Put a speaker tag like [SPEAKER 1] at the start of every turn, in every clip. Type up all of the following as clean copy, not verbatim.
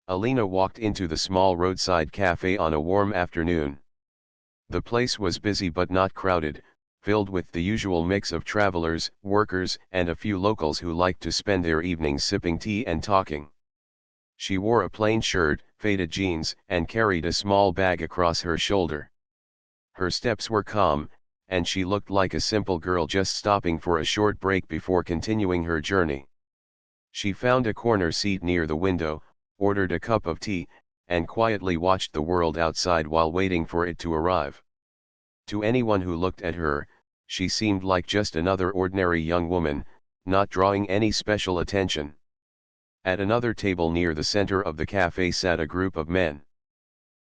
[SPEAKER 1] Alina walked into the small roadside cafe on a warm afternoon. The place was busy but not crowded, filled with the usual mix of travelers, workers, and a few locals who liked to spend their evenings sipping tea and talking. She wore a plain shirt, faded jeans, and carried a small bag across her shoulder. Her steps were calm, and she looked like a simple girl just stopping for a short break before continuing her journey. She found a corner seat near the window, ordered a cup of tea, and quietly watched the world outside while waiting for it to arrive. To anyone who looked at her, she seemed like just another ordinary young woman, not drawing any special attention. At another table near the center of the cafe sat a group of men.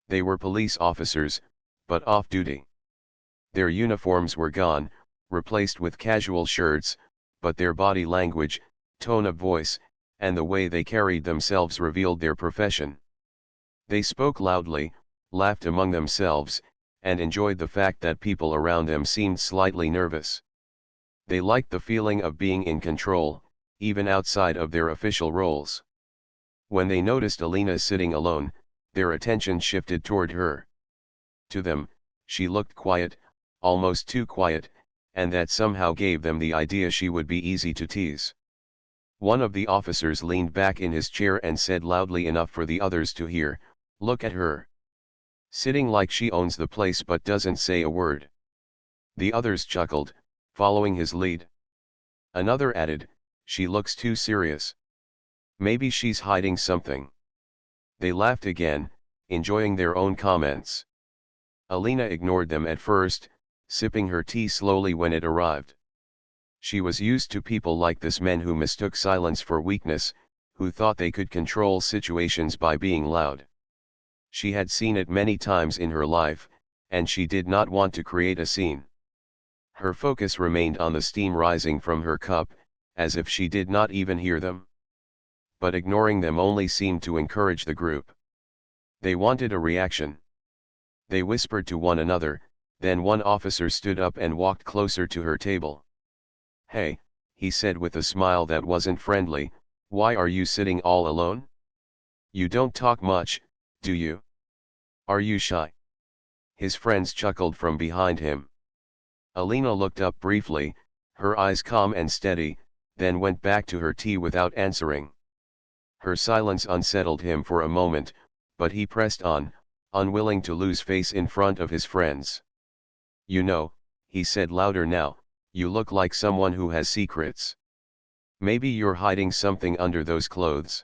[SPEAKER 1] They were police officers, but off-duty. Their uniforms were gone, replaced with casual shirts, but their body language, tone of voice, and the way they carried themselves revealed their profession. They spoke loudly, laughed among themselves, and enjoyed the fact that people around them seemed slightly nervous. They liked the feeling of being in control, even outside of their official roles. When they noticed Alina sitting alone, their attention shifted toward her. To them, she looked quiet, almost too quiet, and that somehow gave them the idea she would be easy to tease. One of the officers leaned back in his chair and said loudly enough for the others to hear, "Look at her. Sitting like she owns the place but doesn't say a word." The others chuckled, following his lead. Another added, "She looks too serious. Maybe she's hiding something." They laughed again, enjoying their own comments. Alina ignored them at first, sipping her tea slowly when it arrived. She was used to people like this, men who mistook silence for weakness, who thought they could control situations by being loud. She had seen it many times in her life, and she did not want to create a scene. Her focus remained on the steam rising from her cup, as if she did not even hear them. But ignoring them only seemed to encourage the group. They wanted a reaction. They whispered to one another, then one officer stood up and walked closer to her table. "Hey," he said with a smile that wasn't friendly, "why are you sitting all alone? You don't talk much, do you? Are you shy?" His friends chuckled from behind him. Alina looked up briefly, her eyes calm and steady, then went back to her tea without answering. Her silence unsettled him for a moment, but he pressed on, unwilling to lose face in front of his friends. "You know," he said louder now, "you look like someone who has secrets. Maybe you're hiding something under those clothes."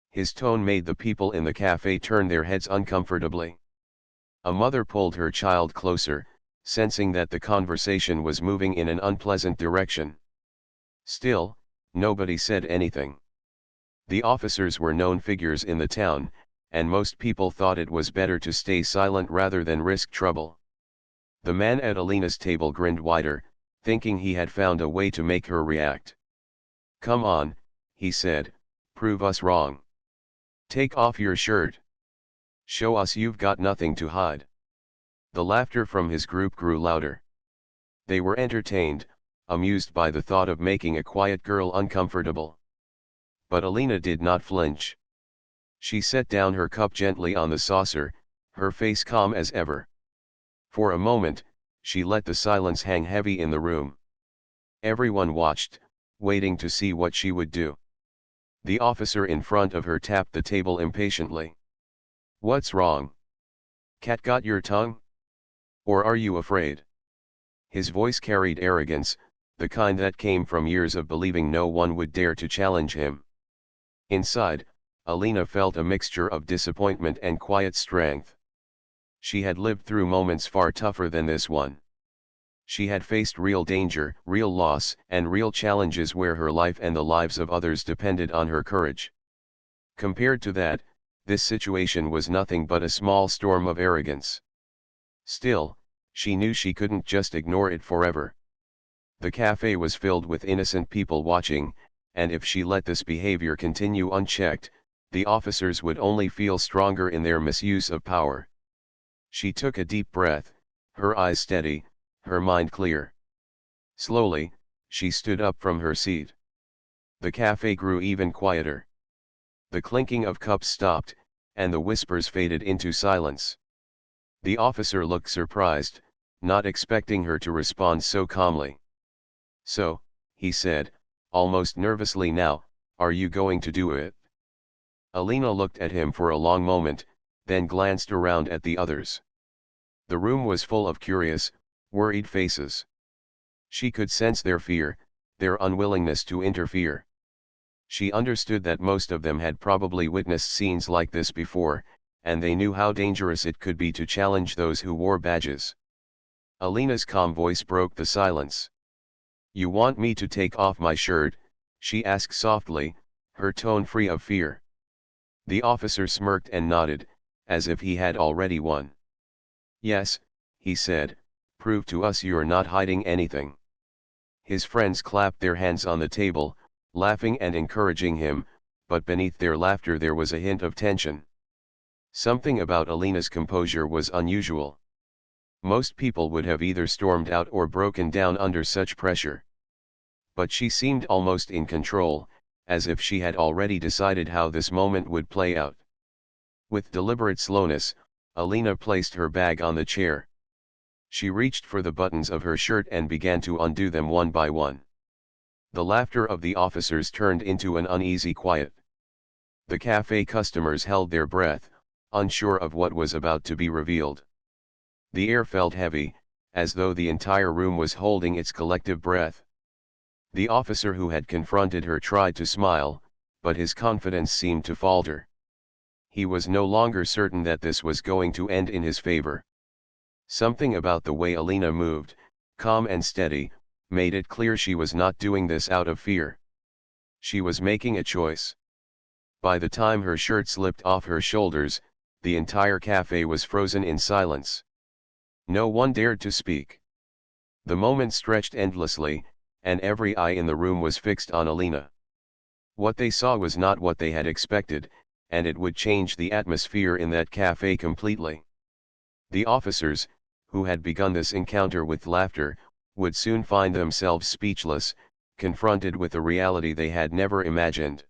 [SPEAKER 1] His tone made the people in the cafe turn their heads uncomfortably. A mother pulled her child closer, sensing that the conversation was moving in an unpleasant direction. Still, nobody said anything. The officers were known figures in the town, and most people thought it was better to stay silent rather than risk trouble. The man at Alina's table grinned wider, thinking he had found a way to make her react. "Come on," he said, "prove us wrong. Take off your shirt. Show us you've got nothing to hide." The laughter from his group grew louder. They were entertained, amused by the thought of making a quiet girl uncomfortable. But Alina did not flinch. She set down her cup gently on the saucer, her face calm as ever. For a moment, she let the silence hang heavy in the room. Everyone watched, waiting to see what she would do. The officer in front of her tapped the table impatiently. "What's wrong? Cat got your tongue? Or are you afraid?" His voice carried arrogance, the kind that came from years of believing no one would dare to challenge him. Inside, Alina felt a mixture of disappointment and quiet strength. She had lived through moments far tougher than this one. She had faced real danger, real loss, and real challenges where her life and the lives of others depended on her courage. Compared to that, this situation was nothing but a small storm of arrogance. Still, she knew she couldn't just ignore it forever. The cafe was filled with innocent people watching, and if she let this behavior continue unchecked, the officers would only feel stronger in their misuse of power. She took a deep breath, her eyes steady, her mind clear. Slowly, she stood up from her seat. The cafe grew even quieter. The clinking of cups stopped, and the whispers faded into silence. The officer looked surprised, not expecting her to respond so calmly. "So," he said, almost nervously, "now, are you going to do it?" Alina looked at him for a long moment, then glanced around at the others. The room was full of curious, worried faces. She could sense their fear, their unwillingness to interfere. She understood that most of them had probably witnessed scenes like this before, and they knew how dangerous it could be to challenge those who wore badges. Alina's calm voice broke the silence. "You want me to take off my shirt?" she asked softly, her tone free of fear. The officer smirked and nodded, as if he had already won. "Yes," he said, "prove to us you're not hiding anything." His friends clapped their hands on the table, laughing and encouraging him, but beneath their laughter there was a hint of tension. Something about Alina's composure was unusual. Most people would have either stormed out or broken down under such pressure. But she seemed almost in control, as if she had already decided how this moment would play out. With deliberate slowness, Alina placed her bag on the chair. She reached for the buttons of her shirt and began to undo them one by one. The laughter of the officers turned into an uneasy quiet. The cafe customers held their breath, unsure of what was about to be revealed. The air felt heavy, as though the entire room was holding its collective breath. The officer who had confronted her tried to smile, but his confidence seemed to falter. He was no longer certain that this was going to end in his favor. Something about the way Alina moved, calm and steady, made it clear she was not doing this out of fear. She was making a choice. By the time her shirt slipped off her shoulders, the entire cafe was frozen in silence. No one dared to speak. The moment stretched endlessly, and every eye in the room was fixed on Alina. What they saw was not what they had expected, and it would change the atmosphere in that cafe completely. The officers, who had begun this encounter with laughter, would soon find themselves speechless, confronted with a reality they had never imagined.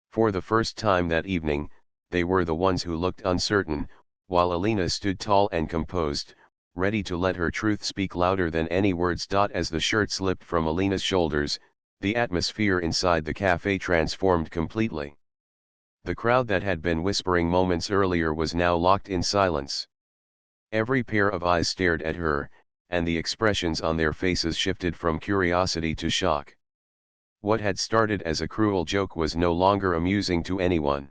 [SPEAKER 1] For the first time that evening, they were the ones who looked uncertain, while Alina stood tall and composed, ready to let her truth speak louder than any words. As the shirt slipped from Alina's shoulders, the atmosphere inside the cafe transformed completely. The crowd that had been whispering moments earlier was now locked in silence. Every pair of eyes stared at her, and the expressions on their faces shifted from curiosity to shock. What had started as a cruel joke was no longer amusing to anyone.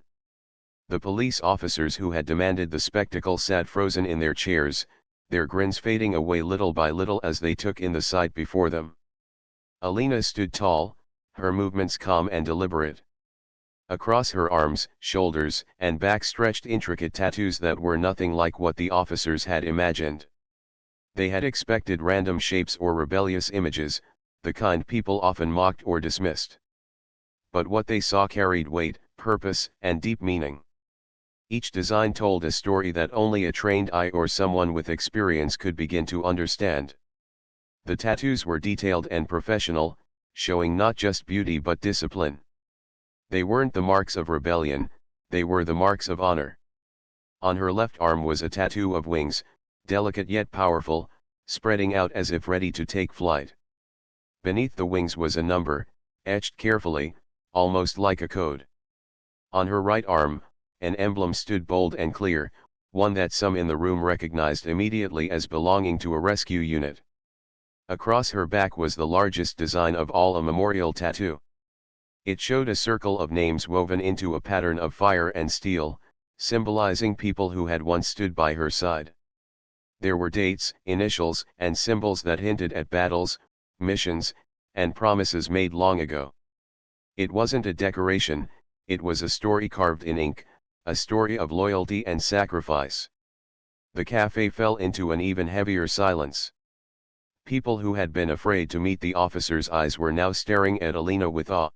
[SPEAKER 1] The police officers who had demanded the spectacle sat frozen in their chairs, their grins fading away little by little as they took in the sight before them. Alina stood tall, her movements calm and deliberate. Across her arms, shoulders, and back stretched intricate tattoos that were nothing like what the officers had imagined. They had expected random shapes or rebellious images, the kind people often mocked or dismissed. But what they saw carried weight, purpose, and deep meaning. Each design told a story that only a trained eye or someone with experience could begin to understand. The tattoos were detailed and professional, showing not just beauty but discipline. They weren't the marks of rebellion, they were the marks of honor. On her left arm was a tattoo of wings, delicate yet powerful, spreading out as if ready to take flight. Beneath the wings was a number, etched carefully, almost like a code. On her right arm, an emblem stood bold and clear, one that some in the room recognized immediately as belonging to a rescue unit. Across her back was the largest design of all, a memorial tattoo. It showed a circle of names woven into a pattern of fire and steel, symbolizing people who had once stood by her side. There were dates, initials, and symbols that hinted at battles, missions, and promises made long ago. It wasn't a decoration, it was a story carved in ink, a story of loyalty and sacrifice. The cafe fell into an even heavier silence. People who had been afraid to meet the officer's eyes were now staring at Alina with awe.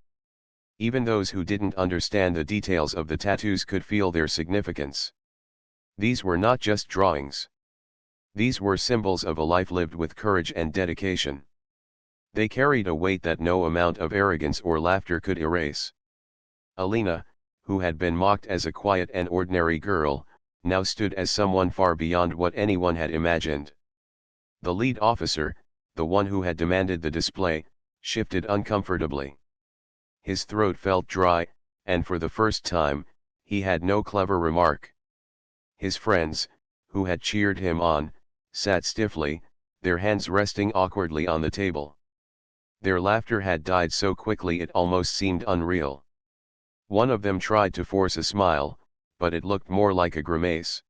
[SPEAKER 1] Even those who didn't understand the details of the tattoos could feel their significance. These were not just drawings. These were symbols of a life lived with courage and dedication. They carried a weight that no amount of arrogance or laughter could erase. Alina, who had been mocked as a quiet and ordinary girl, now stood as someone far beyond what anyone had imagined. The lead officer, the one who had demanded the display, shifted uncomfortably. His throat felt dry, and for the first time, he had no clever remark. His friends, who had cheered him on, sat stiffly, their hands resting awkwardly on the table. Their laughter had died so quickly it almost seemed unreal. One of them tried to force a smile, but it looked more like a grimace.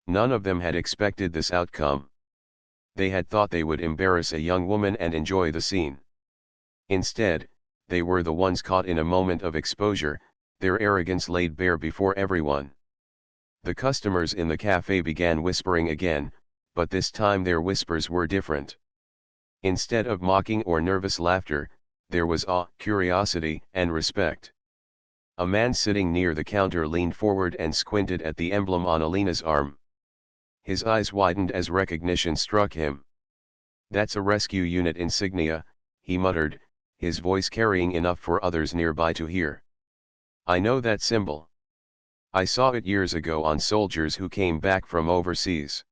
[SPEAKER 1] None of them had expected this outcome. They had thought they would embarrass a young woman and enjoy the scene. Instead, they were the ones caught in a moment of exposure, their arrogance laid bare before everyone. The customers in the cafe began whispering again, but this time their whispers were different. Instead of mocking or nervous laughter, there was awe, curiosity, and respect. A man sitting near the counter leaned forward and squinted at the emblem on Alina's arm. His eyes widened as recognition struck him. "That's a rescue unit insignia," he muttered, his voice carrying enough for others nearby to hear. "I know that symbol. I saw it years ago on soldiers who came back from overseas."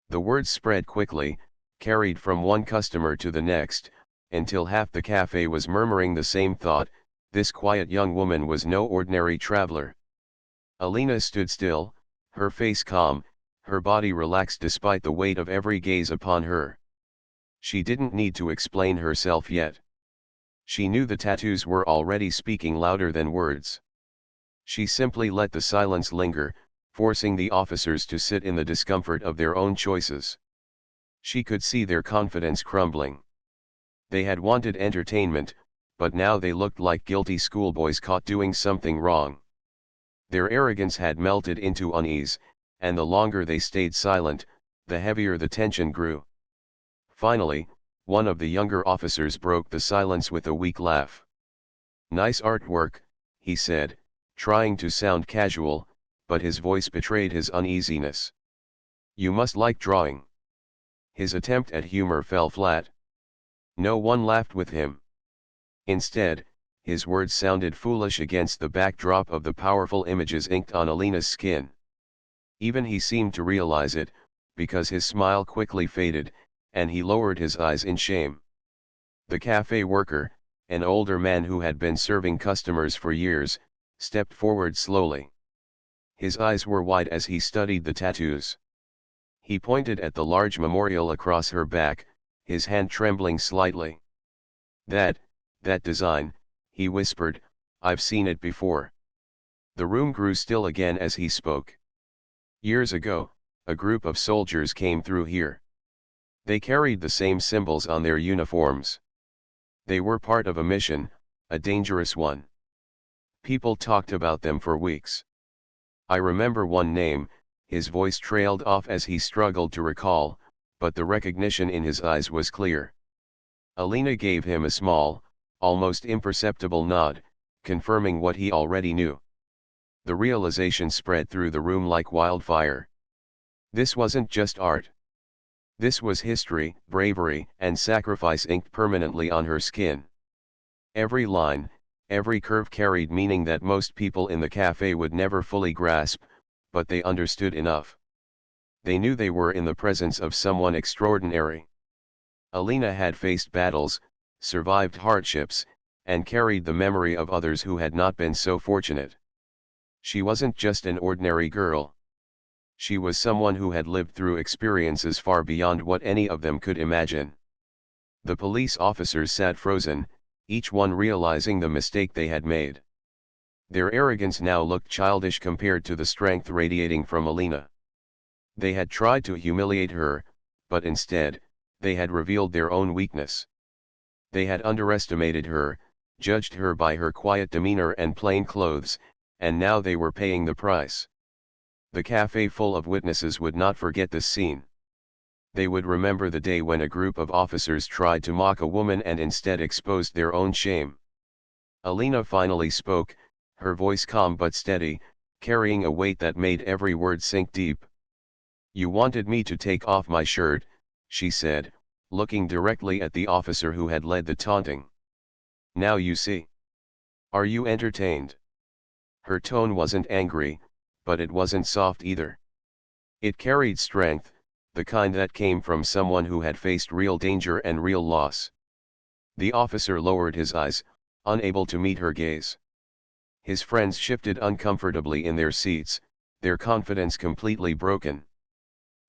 [SPEAKER 1] The words spread quickly, carried from one customer to the next, until half the cafe was murmuring the same thought: this quiet young woman was no ordinary traveler. Alina stood still, her face calm, her body relaxed despite the weight of every gaze upon her. She didn't need to explain herself yet. She knew the tattoos were already speaking louder than words. She simply let the silence linger, forcing the officers to sit in the discomfort of their own choices. She could see their confidence crumbling. They had wanted entertainment, but now they looked like guilty schoolboys caught doing something wrong. Their arrogance had melted into unease, and the longer they stayed silent, the heavier the tension grew. Finally, one of the younger officers broke the silence with a weak laugh. "Nice artwork," he said, trying to sound casual, but his voice betrayed his uneasiness. "You must like drawing." His attempt at humor fell flat. No one laughed with him. Instead, his words sounded foolish against the backdrop of the powerful images inked on Alina's skin. Even he seemed to realize it, because his smile quickly faded, and he lowered his eyes in shame. The cafe worker, an older man who had been serving customers for years, stepped forward slowly. His eyes were wide as he studied the tattoos. He pointed at the large memorial across her back, his hand trembling slightly. That design," he whispered, "I've seen it before." The room grew still again as he spoke. "Years ago, a group of soldiers came through here. They carried the same symbols on their uniforms. They were part of a mission, a dangerous one. People talked about them for weeks. I remember one name." His voice trailed off as he struggled to recall, but the recognition in his eyes was clear. Alina gave him a small, almost imperceptible nod, confirming what he already knew. The realization spread through the room like wildfire. This wasn't just art. This was history, bravery, and sacrifice inked permanently on her skin. Every line, every curve carried meaning that most people in the cafe would never fully grasp, but they understood enough. They knew they were in the presence of someone extraordinary. Alina had faced battles, survived hardships, and carried the memory of others who had not been so fortunate. She wasn't just an ordinary girl. She was someone who had lived through experiences far beyond what any of them could imagine. The police officers sat frozen, each one realizing the mistake they had made. Their arrogance now looked childish compared to the strength radiating from Alina. They had tried to humiliate her, but instead, they had revealed their own weakness. They had underestimated her, judged her by her quiet demeanor and plain clothes, and now they were paying the price. The cafe full of witnesses would not forget this scene. They would remember the day when a group of officers tried to mock a woman and instead exposed their own shame. Alina finally spoke, her voice calm but steady, carrying a weight that made every word sink deep. "You wanted me to take off my shirt," she said, looking directly at the officer who had led the taunting. "Now you see. Are you entertained?" Her tone wasn't angry, but it wasn't soft either. It carried strength, the kind that came from someone who had faced real danger and real loss. The officer lowered his eyes, unable to meet her gaze. His friends shifted uncomfortably in their seats, their confidence completely broken.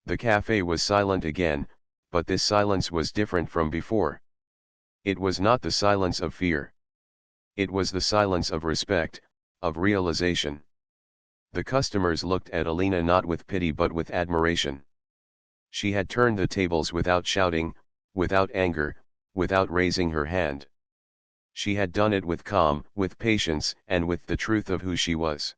[SPEAKER 1] The cafe was silent again, but this silence was different from before. It was not the silence of fear. It was the silence of respect, of realization. The customers looked at Alina not with pity but with admiration. She had turned the tables without shouting, without anger, without raising her hand. She had done it with calm, with patience, and with the truth of who she was.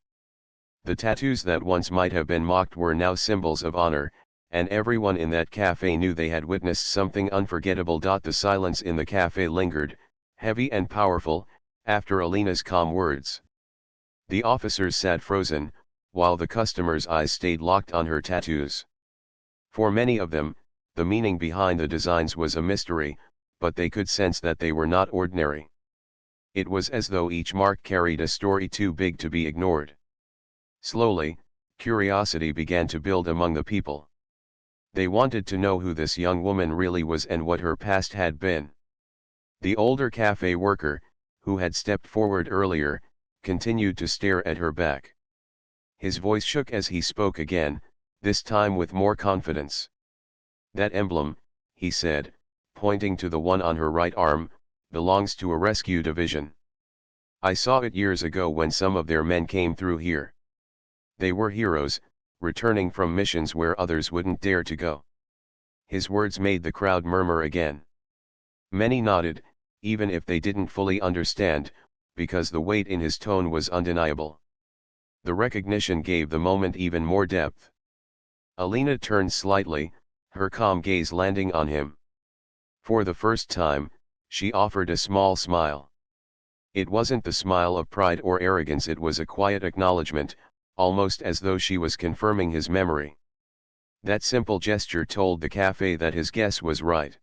[SPEAKER 1] The tattoos that once might have been mocked were now symbols of honor, and everyone in that cafe knew they had witnessed something unforgettable. The silence in the cafe lingered, heavy and powerful, after Alina's calm words. The officers sat frozen, while the customers' eyes stayed locked on her tattoos. For many of them, the meaning behind the designs was a mystery, but they could sense that they were not ordinary. It was as though each mark carried a story too big to be ignored. Slowly, curiosity began to build among the people. They wanted to know who this young woman really was and what her past had been. The older cafe worker, who had stepped forward earlier, continued to stare at her back. His voice shook as he spoke again, this time with more confidence. "That emblem," he said, pointing to the one on her right arm, "belongs to a rescue division. I saw it years ago when some of their men came through here. They were heroes, returning from missions where others wouldn't dare to go." His words made the crowd murmur again. Many nodded, even if they didn't fully understand, because the weight in his tone was undeniable. The recognition gave the moment even more depth. Alina turned slightly, her calm gaze landing on him. For the first time, she offered a small smile. It wasn't the smile of pride or arrogance, it was a quiet acknowledgement, almost as though she was confirming his memory. That simple gesture told the cafe that his guess was right.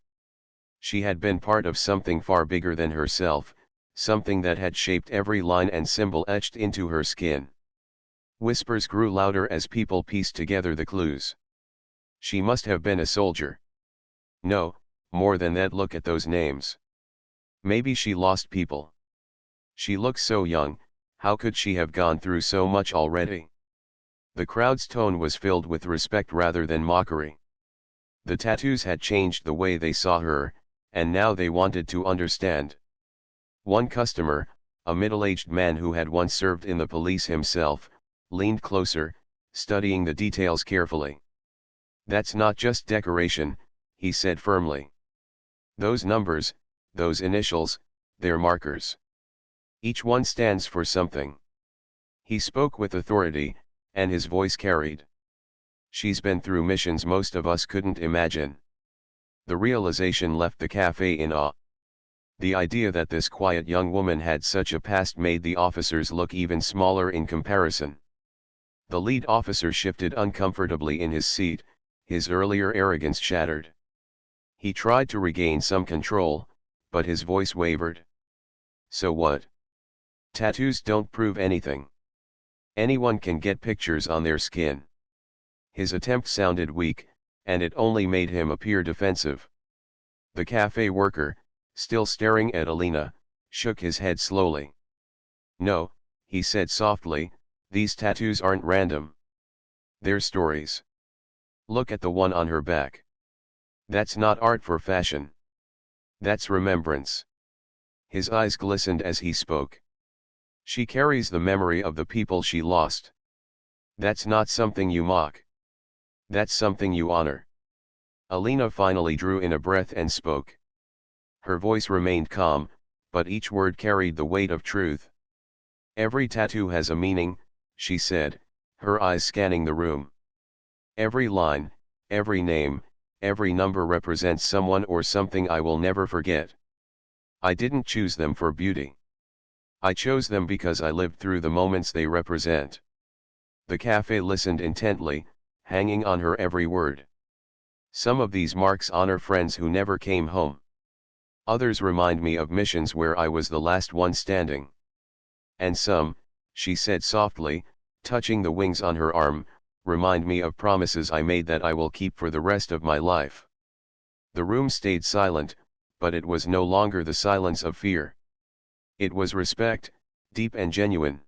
[SPEAKER 1] She had been part of something far bigger than herself, something that had shaped every line and symbol etched into her skin. Whispers grew louder as people pieced together the clues. She must have been a soldier. No, more than that, look at those names. Maybe she lost people. She looks so young, how could she have gone through so much already? The crowd's tone was filled with respect rather than mockery. The tattoos had changed the way they saw her, and now they wanted to understand. One customer, a middle-aged man who had once served in the police himself, leaned closer, studying the details carefully. "That's not just decoration," he said firmly. "Those numbers, those initials, they're markers. Each one stands for something." He spoke with authority, and his voice carried. "She's been through missions most of us couldn't imagine." The realization left the cafe in awe. The idea that this quiet young woman had such a past made the officers look even smaller in comparison. The lead officer shifted uncomfortably in his seat, his earlier arrogance shattered. He tried to regain some control, but his voice wavered. "So what? Tattoos don't prove anything. Anyone can get pictures on their skin." His attempt sounded weak, and it only made him appear defensive. The cafe worker, still staring at Alina, shook his head slowly. "No," he said softly, "these tattoos aren't random. They're stories. Look at the one on her back. That's not art for fashion. That's remembrance." His eyes glistened as he spoke. "She carries the memory of the people she lost. That's not something you mock. That's something you honor." Alina finally drew in a breath and spoke. Her voice remained calm, but each word carried the weight of truth. "Every tattoo has a meaning," she said, her eyes scanning the room. "Every line, every name, every number represents someone or something I will never forget. I didn't choose them for beauty. I chose them because I lived through the moments they represent." The cafe listened intently, hanging on her every word. "Some of these marks honor friends who never came home. Others remind me of missions where I was the last one standing. And some, she said softly, touching the wings on her arm, "remind me of promises I made that I will keep for the rest of my life." The room stayed silent, but it was no longer the silence of fear. It was respect, deep and genuine.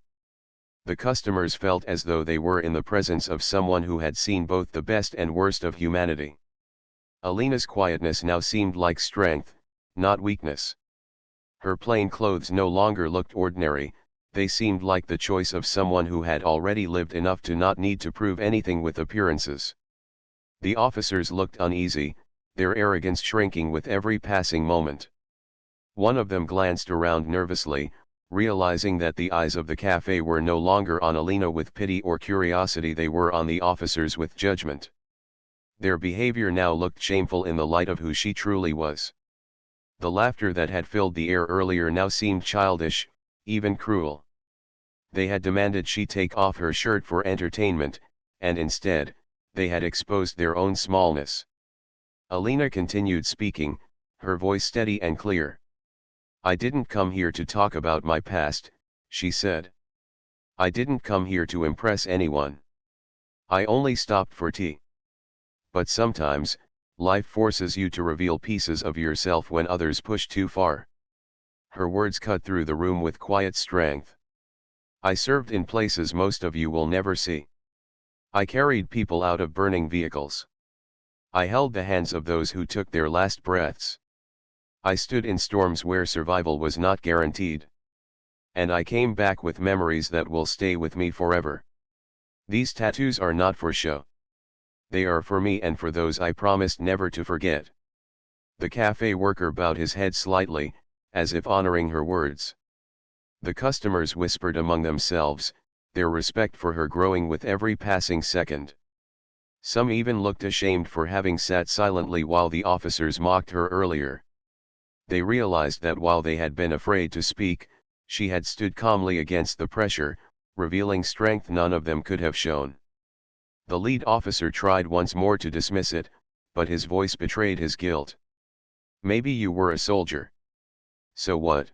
[SPEAKER 1] The customers felt as though they were in the presence of someone who had seen both the best and worst of humanity. Alina's quietness now seemed like strength, not weakness. Her plain clothes no longer looked ordinary, they seemed like the choice of someone who had already lived enough to not need to prove anything with appearances. The officers looked uneasy, their arrogance shrinking with every passing moment. One of them glanced around nervously, realizing that the eyes of the cafe were no longer on Alina with pity or curiosity, they were on the officers with judgment. Their behavior now looked shameful in the light of who she truly was. The laughter that had filled the air earlier now seemed childish, even cruel. They had demanded she take off her shirt for entertainment, and instead, they had exposed their own smallness. Alina continued speaking, her voice steady and clear. "I didn't come here to talk about my past," she said. "I didn't come here to impress anyone. I only stopped for tea. But sometimes, life forces you to reveal pieces of yourself when others push too far." Her words cut through the room with quiet strength. "I served in places most of you will never see. I carried people out of burning vehicles. I held the hands of those who took their last breaths. I stood in storms where survival was not guaranteed. And I came back with memories that will stay with me forever. These tattoos are not for show. They are for me and for those I promised never to forget." The cafe worker bowed his head slightly, as if honoring her words. The customers whispered among themselves, their respect for her growing with every passing second. Some even looked ashamed for having sat silently while the officers mocked her earlier. They realized that while they had been afraid to speak, she had stood calmly against the pressure, revealing strength none of them could have shown. The lead officer tried once more to dismiss it, but his voice betrayed his guilt. "Maybe you were a soldier. So what?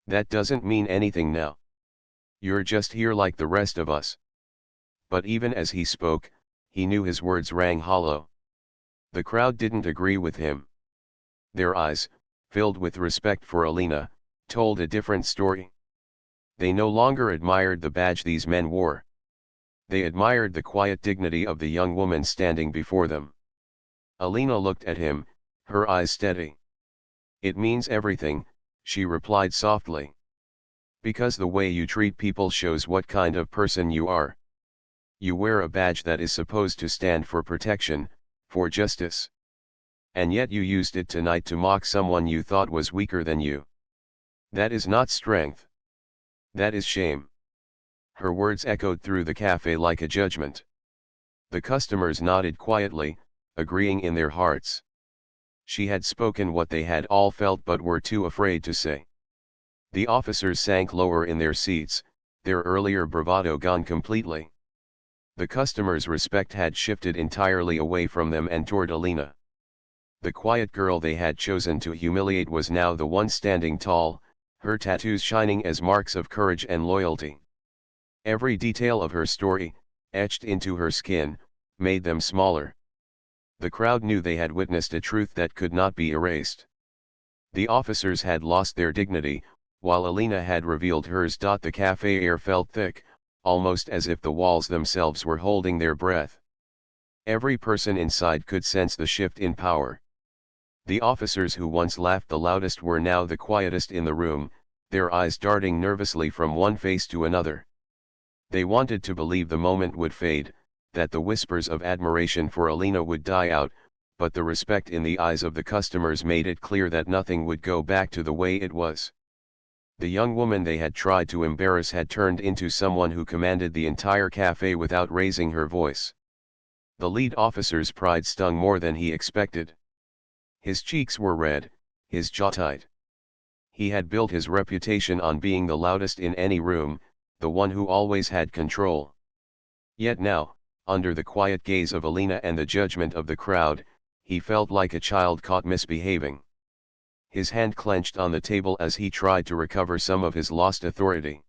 [SPEAKER 1] That doesn't mean anything now. You're just here like the rest of us." But even as he spoke, he knew his words rang hollow. The crowd didn't agree with him. Their eyes, filled with respect for Alina, told a different story. They no longer admired the badge these men wore. They admired the quiet dignity of the young woman standing before them. Alina looked at him, her eyes steady. "It means everything," she replied softly. "Because the way you treat people shows what kind of person you are. You wear a badge that is supposed to stand for protection, for justice. And yet you used it tonight to mock someone you thought was weaker than you. That is not strength. That is shame." Her words echoed through the cafe like a judgment. The customers nodded quietly, agreeing in their hearts. She had spoken what they had all felt but were too afraid to say. The officers sank lower in their seats, their earlier bravado gone completely. The customers' respect had shifted entirely away from them and toward Alina. The quiet girl they had chosen to humiliate was now the one standing tall, her tattoos shining as marks of courage and loyalty. Every detail of her story, etched into her skin, made them smaller. The crowd knew they had witnessed a truth that could not be erased. The officers had lost their dignity, while Alina had revealed hers. The cafe air felt thick, almost as if the walls themselves were holding their breath. Every person inside could sense the shift in power. The officers who once laughed the loudest were now the quietest in the room, their eyes darting nervously from one face to another. They wanted to believe the moment would fade, that the whispers of admiration for Alina would die out, but the respect in the eyes of the customers made it clear that nothing would go back to the way it was. The young woman they had tried to embarrass had turned into someone who commanded the entire cafe without raising her voice. The lead officer's pride stung more than he expected. His cheeks were red, his jaw tight. He had built his reputation on being the loudest in any room, the one who always had control. Yet now, under the quiet gaze of Alina and the judgment of the crowd, he felt like a child caught misbehaving. His hand clenched on the table as he tried to recover some of his lost authority.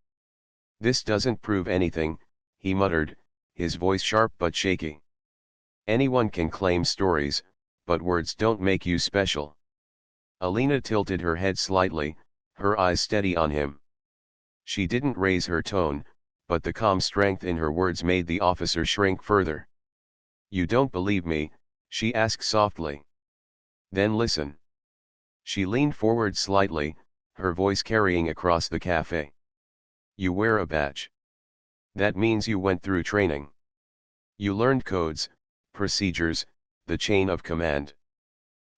[SPEAKER 1] This doesn't prove anything, he muttered, his voice sharp but shaky. Anyone can claim stories, but words don't make you special. Alina tilted her head slightly, her eyes steady on him. She didn't raise her tone, but the calm strength in her words made the officer shrink further. You don't believe me, she asked softly. Then listen. She leaned forward slightly, her voice carrying across the cafe. You wear a badge. That means you went through training. You learned codes, procedures, the chain of command.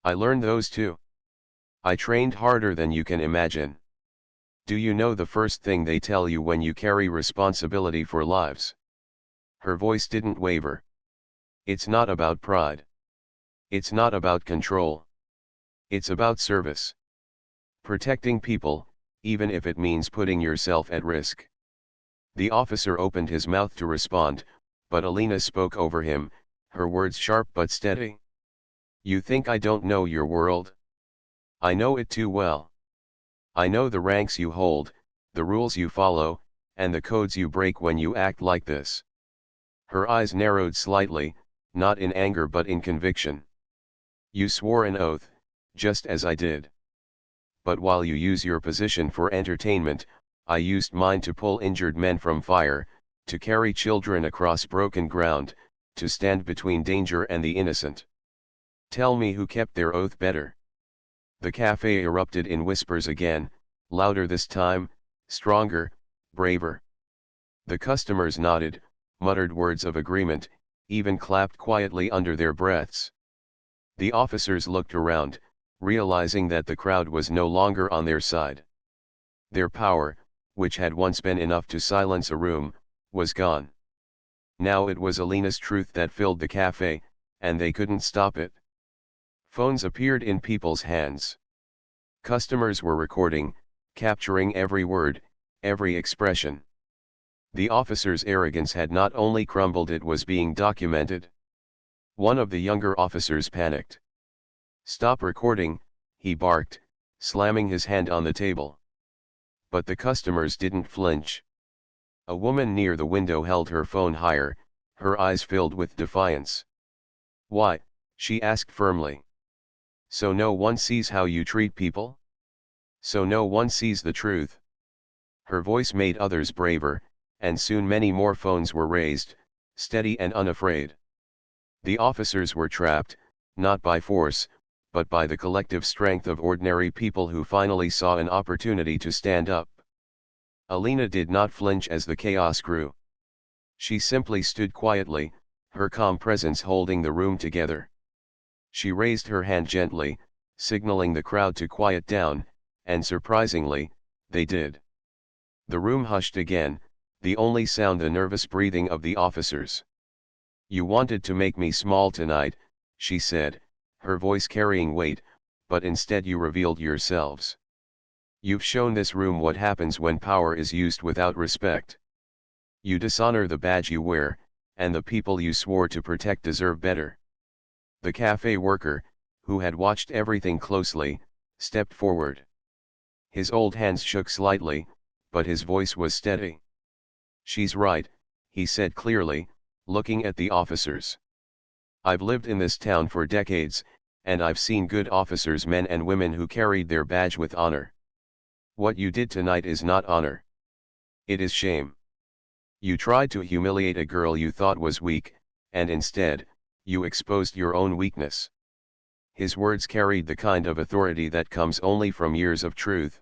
[SPEAKER 1] I learned those too. I trained harder than you can imagine. Do you know the first thing they tell you when you carry responsibility for lives? Her voice didn't waver. It's not about pride. It's not about control. It's about service. Protecting people, even if it means putting yourself at risk. The officer opened his mouth to respond, but Alina spoke over him, her words sharp but steady. You think I don't know your world? I know it too well. I know the ranks you hold, the rules you follow, and the codes you break when you act like this. Her eyes narrowed slightly, not in anger but in conviction. You swore an oath, just as I did. But while you use your position for entertainment, I used mine to pull injured men from fire, to carry children across broken ground, to stand between danger and the innocent. Tell me who kept their oath better. The cafe erupted in whispers again, louder this time, stronger, braver. The customers nodded, muttered words of agreement, even clapped quietly under their breaths. The officers looked around, realizing that the crowd was no longer on their side. Their power, which had once been enough to silence a room, was gone. Now it was Alina's truth that filled the cafe, and they couldn't stop it. Phones appeared in people's hands. Customers were recording, capturing every word, every expression. The officer's arrogance had not only crumbled, it was being documented. One of the younger officers panicked. Stop recording, he barked, slamming his hand on the table. But the customers didn't flinch. A woman near the window held her phone higher, her eyes filled with defiance. Why? She asked firmly. So no one sees how you treat people? So no one sees the truth? Her voice made others braver, and soon many more phones were raised, steady and unafraid. The officers were trapped, not by force, but by the collective strength of ordinary people who finally saw an opportunity to stand up. Alina did not flinch as the chaos grew. She simply stood quietly, her calm presence holding the room together. She raised her hand gently, signaling the crowd to quiet down, and surprisingly, they did. The room hushed again, the only sound the nervous breathing of the officers. You wanted to make me small tonight, she said, her voice carrying weight, but instead you revealed yourselves. You've shown this room what happens when power is used without respect. You dishonor the badge you wear, and the people you swore to protect deserve better. The cafe worker, who had watched everything closely, stepped forward. His old hands shook slightly, but his voice was steady. She's right, he said clearly, looking at the officers. I've lived in this town for decades, and I've seen good officers, men and women who carried their badge with honor. What you did tonight is not honor. It is shame. You tried to humiliate a girl you thought was weak, and instead, you exposed your own weakness. His words carried the kind of authority that comes only from years of truth.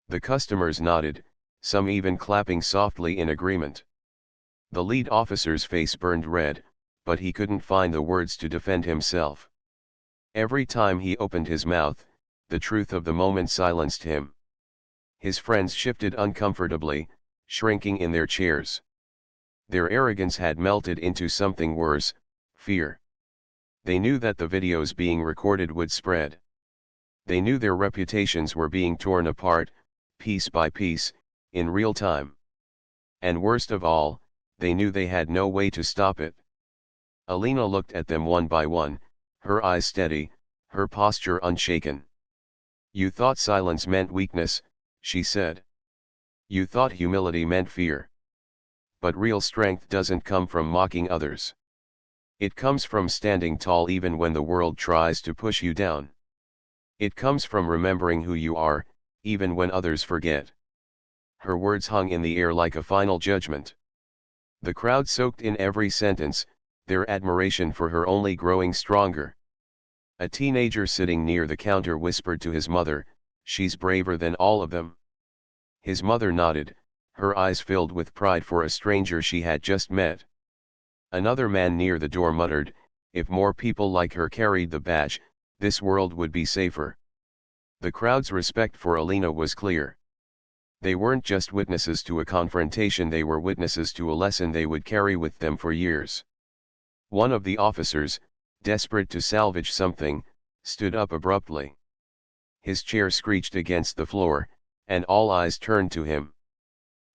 [SPEAKER 1] The customers nodded, some even clapping softly in agreement. The lead officer's face burned red, but he couldn't find the words to defend himself. Every time he opened his mouth, the truth of the moment silenced him. His friends shifted uncomfortably, shrinking in their chairs. Their arrogance had melted into something worse, fear. They knew that the videos being recorded would spread. They knew their reputations were being torn apart, piece by piece, in real time. And worst of all, they knew they had no way to stop it. Alina looked at them one by one, her eyes steady, her posture unshaken. You thought silence meant weakness, she said. You thought humility meant fear. But real strength doesn't come from mocking others. It comes from standing tall even when the world tries to push you down. It comes from remembering who you are, even when others forget. Her words hung in the air like a final judgment. The crowd soaked in every sentence, their admiration for her only growing stronger. A teenager sitting near the counter whispered to his mother, "She's braver than all of them." His mother nodded, her eyes filled with pride for a stranger she had just met. Another man near the door muttered, "If more people like her carried the badge, this world would be safer." The crowd's respect for Alina was clear. They weren't just witnesses to a confrontation, they were witnesses to a lesson they would carry with them for years. One of the officers, desperate to salvage something, stood up abruptly. His chair screeched against the floor, and all eyes turned to him.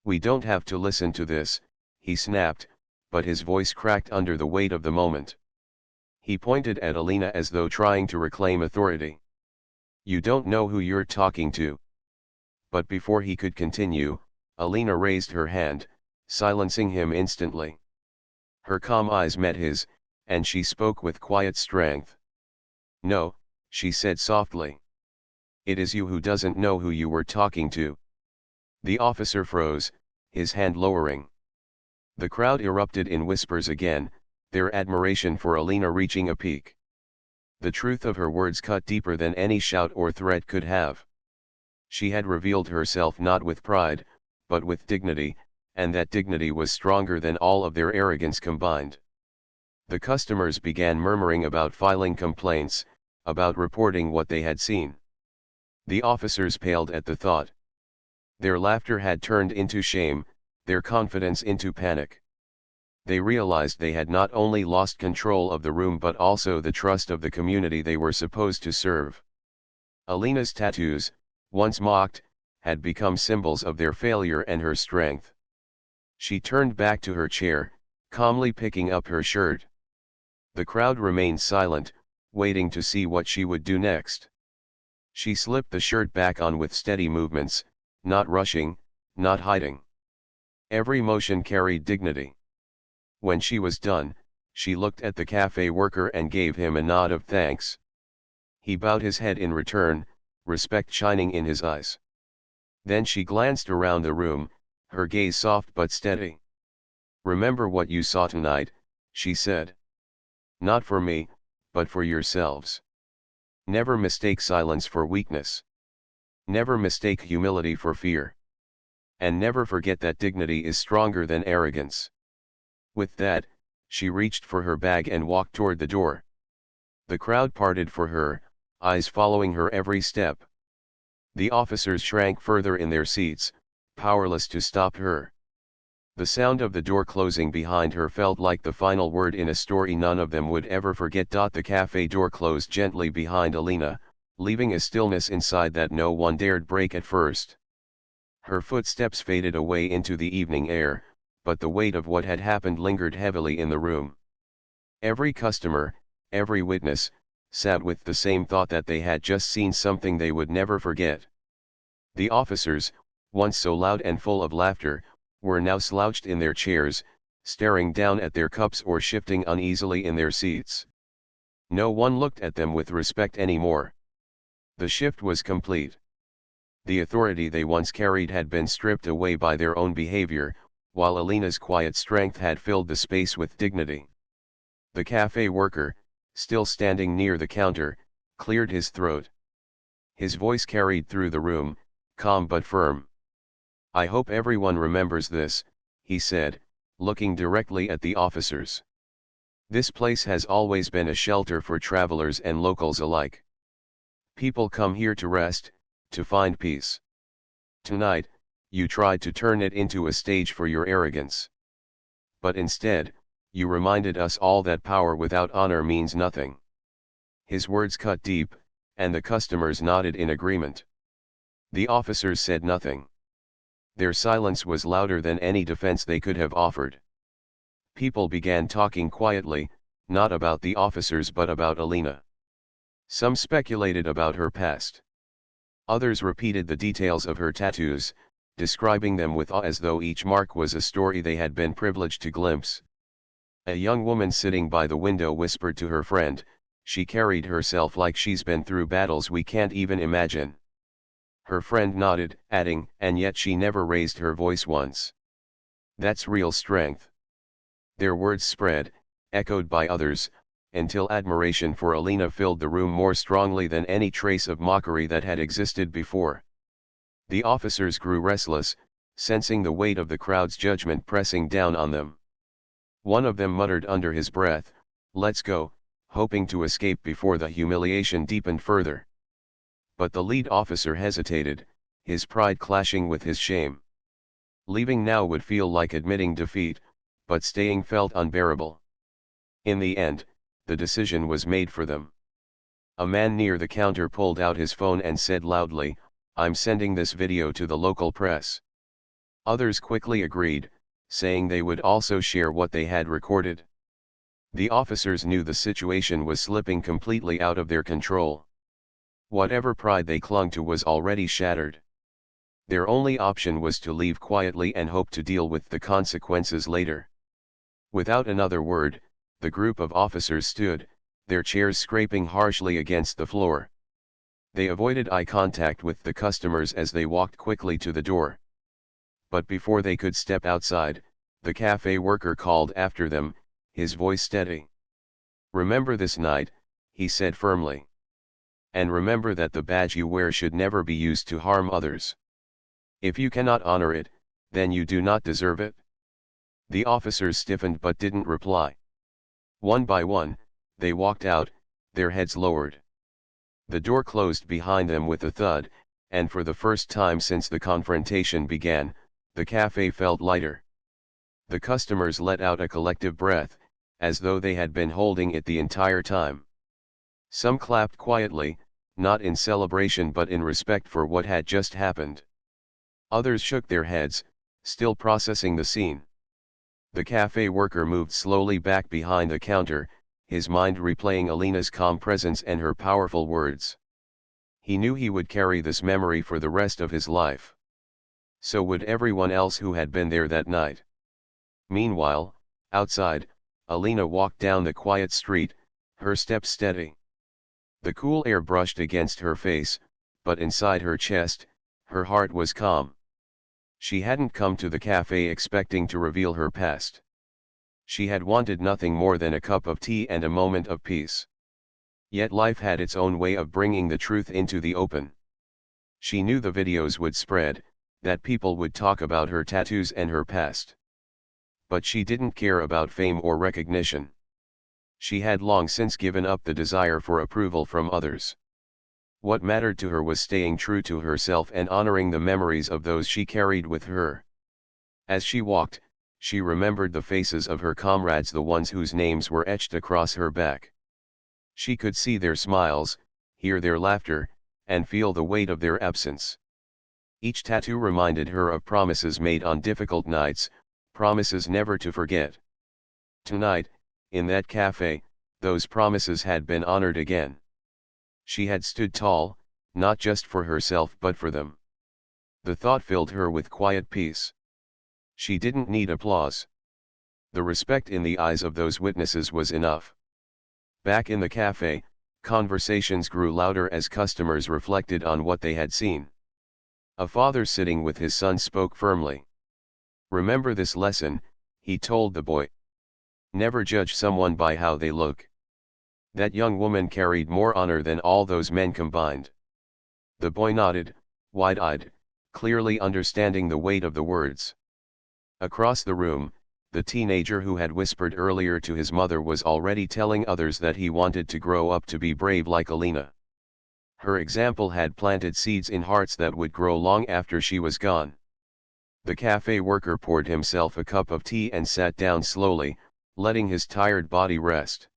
[SPEAKER 1] "We don't have to listen to this," he snapped, but his voice cracked under the weight of the moment. He pointed at Alina as though trying to reclaim authority. "You don't know who you're talking to." But before he could continue, Alina raised her hand, silencing him instantly. Her calm eyes met his, and she spoke with quiet strength. "No," she said softly. "It is you who doesn't know who you were talking to." The officer froze, his hand lowering. The crowd erupted in whispers again, their admiration for Alina reaching a peak. The truth of her words cut deeper than any shout or threat could have. She had revealed herself not with pride, but with dignity, and that dignity was stronger than all of their arrogance combined. The customers began murmuring about filing complaints, about reporting what they had seen. The officers paled at the thought. Their laughter had turned into shame, their confidence into panic. They realized they had not only lost control of the room but also the trust of the community they were supposed to serve. Alina's tattoos, once mocked, had become symbols of their failure and her strength. She turned back to her chair, calmly picking up her shirt. The crowd remained silent, waiting to see what she would do next. She slipped the shirt back on with steady movements, not rushing, not hiding. Every motion carried dignity. When she was done, she looked at the cafe worker and gave him a nod of thanks. He bowed his head in return, respect shining in his eyes. Then she glanced around the room, her gaze soft but steady. "Remember what you saw tonight," she said. "Not for me, but for yourselves. Never mistake silence for weakness. Never mistake humility for fear. And never forget that dignity is stronger than arrogance." With that, she reached for her bag and walked toward the door. The crowd parted for her, eyes following her every step. The officers shrank further in their seats, powerless to stop her. The sound of the door closing behind her felt like the final word in a story none of them would ever forget. The cafe door closed gently behind Alina, leaving a stillness inside that no one dared break at first. Her footsteps faded away into the evening air, but the weight of what had happened lingered heavily in the room. Every customer, every witness, sat with the same thought that they had just seen something they would never forget. The officers, once so loud and full of laughter, were now slouched in their chairs, staring down at their cups or shifting uneasily in their seats. No one looked at them with respect anymore. The shift was complete. The authority they once carried had been stripped away by their own behavior, while Alina's quiet strength had filled the space with dignity. The cafe worker, still standing near the counter, cleared his throat. His voice carried through the room, calm but firm. "I hope everyone remembers this," he said, looking directly at the officers. "This place has always been a shelter for travelers and locals alike. People come here to rest, to find peace. Tonight, you tried to turn it into a stage for your arrogance. But instead, you reminded us all that power without honor means nothing." His words cut deep, and the customers nodded in agreement. The officers said nothing. Their silence was louder than any defense they could have offered. People began talking quietly, not about the officers but about Alina. Some speculated about her past. Others repeated the details of her tattoos, describing them with awe as though each mark was a story they had been privileged to glimpse. A young woman sitting by the window whispered to her friend, "She carried herself like she's been through battles we can't even imagine." Her friend nodded, adding, "And yet she never raised her voice once. That's real strength." Their words spread, echoed by others, until admiration for Alina filled the room more strongly than any trace of mockery that had existed before. The officers grew restless, sensing the weight of the crowd's judgment pressing down on them. One of them muttered under his breath, "Let's go," hoping to escape before the humiliation deepened further. But the lead officer hesitated, his pride clashing with his shame. Leaving now would feel like admitting defeat, but staying felt unbearable. In the end, the decision was made for them. A man near the counter pulled out his phone and said loudly, "I'm sending this video to the local press." Others quickly agreed, saying they would also share what they had recorded. The officers knew the situation was slipping completely out of their control. Whatever pride they clung to was already shattered. Their only option was to leave quietly and hope to deal with the consequences later. Without another word, the group of officers stood, their chairs scraping harshly against the floor. They avoided eye contact with the customers as they walked quickly to the door. But before they could step outside, the cafe worker called after them, his voice steady. "Remember this night," he said firmly. "And remember that the badge you wear should never be used to harm others. If you cannot honor it, then you do not deserve it." The officers stiffened but didn't reply. One by one, they walked out, their heads lowered. The door closed behind them with a thud, and for the first time since the confrontation began, the cafe felt lighter. The customers let out a collective breath, as though they had been holding it the entire time. Some clapped quietly, not in celebration but in respect for what had just happened. Others shook their heads, still processing the scene. The cafe worker moved slowly back behind the counter, his mind replaying Alina's calm presence and her powerful words. He knew he would carry this memory for the rest of his life. So would everyone else who had been there that night. Meanwhile, outside, Alina walked down the quiet street, her steps steady. The cool air brushed against her face, but inside her chest, her heart was calm. She hadn't come to the cafe expecting to reveal her past. She had wanted nothing more than a cup of tea and a moment of peace. Yet life had its own way of bringing the truth into the open. She knew the videos would spread, that people would talk about her tattoos and her past. But she didn't care about fame or recognition. She had long since given up the desire for approval from others. What mattered to her was staying true to herself and honoring the memories of those she carried with her. As she walked, she remembered the faces of her comrades, the ones whose names were etched across her back. She could see their smiles, hear their laughter, and feel the weight of their absence. Each tattoo reminded her of promises made on difficult nights, promises never to forget. Tonight, in that cafe, those promises had been honored again. She had stood tall, not just for herself but for them. The thought filled her with quiet peace. She didn't need applause. The respect in the eyes of those witnesses was enough. Back in the cafe, conversations grew louder as customers reflected on what they had seen. A father sitting with his son spoke firmly. "Remember this lesson," he told the boy. "Never judge someone by how they look." That young woman carried more honor than all those men combined. The boy nodded, wide-eyed, clearly understanding the weight of the words. Across the room, the teenager who had whispered earlier to his mother was already telling others that he wanted to grow up to be brave like Alina. Her example had planted seeds in hearts that would grow long after she was gone. The cafe worker poured himself a cup of tea and sat down slowly, letting his tired body rest.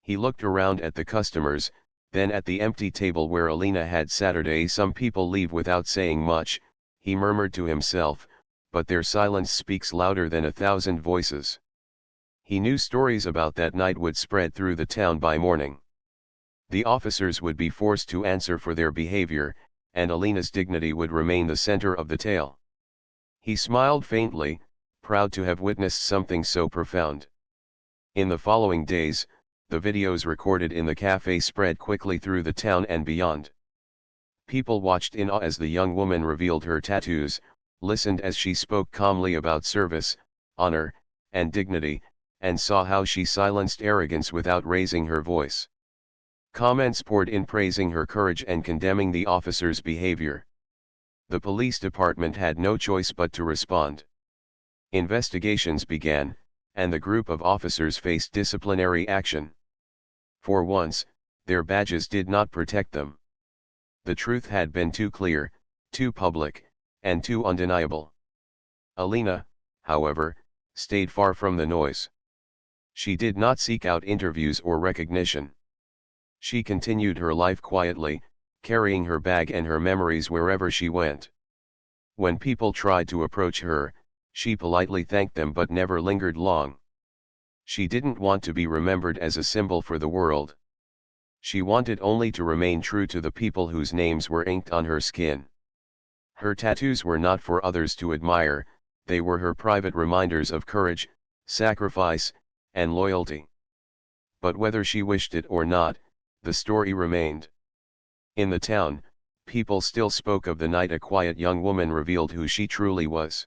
[SPEAKER 1] He looked around at the customers, then at the empty table where Alina had Saturday. "Some people leave without saying much," he murmured to himself, "but their silence speaks louder than 1,000 voices." He knew stories about that night would spread through the town by morning. The officers would be forced to answer for their behavior, and Alina's dignity would remain the center of the tale. He smiled faintly, proud to have witnessed something so profound. In the following days, the videos recorded in the cafe spread quickly through the town and beyond. People watched in awe as the young woman revealed her tattoos, listened as she spoke calmly about service, honor, and dignity, and saw how she silenced arrogance without raising her voice. Comments poured in praising her courage and condemning the officer's behavior. The police department had no choice but to respond. Investigations began, and the group of officers faced disciplinary action. For once, their badges did not protect them. The truth had been too clear, too public, and too undeniable. Alina, however, stayed far from the noise. She did not seek out interviews or recognition. She continued her life quietly, carrying her bag and her memories wherever she went. When people tried to approach her, she politely thanked them but never lingered long. She didn't want to be remembered as a symbol for the world. She wanted only to remain true to the people whose names were inked on her skin. Her tattoos were not for others to admire, they were her private reminders of courage, sacrifice, and loyalty. But whether she wished it or not, the story remained. In the town, people still spoke of the night a quiet young woman revealed who she truly was.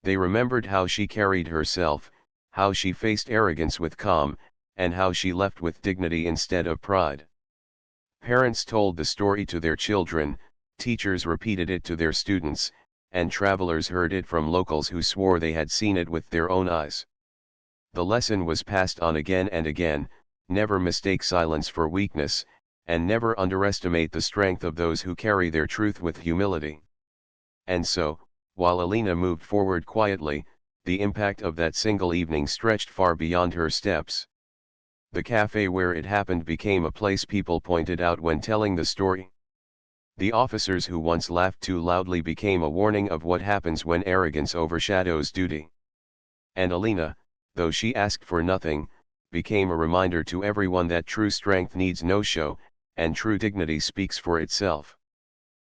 [SPEAKER 1] They remembered how she carried herself, how she faced arrogance with calm, and how she left with dignity instead of pride. Parents told the story to their children, teachers repeated it to their students, and travelers heard it from locals who swore they had seen it with their own eyes. The lesson was passed on again and again: never mistake silence for weakness, and never underestimate the strength of those who carry their truth with humility. And so, while Alina moved forward quietly, the impact of that single evening stretched far beyond her steps. The cafe where it happened became a place people pointed out when telling the story. The officers who once laughed too loudly became a warning of what happens when arrogance overshadows duty. And Alina, though she asked for nothing, became a reminder to everyone that true strength needs no show, and true dignity speaks for itself.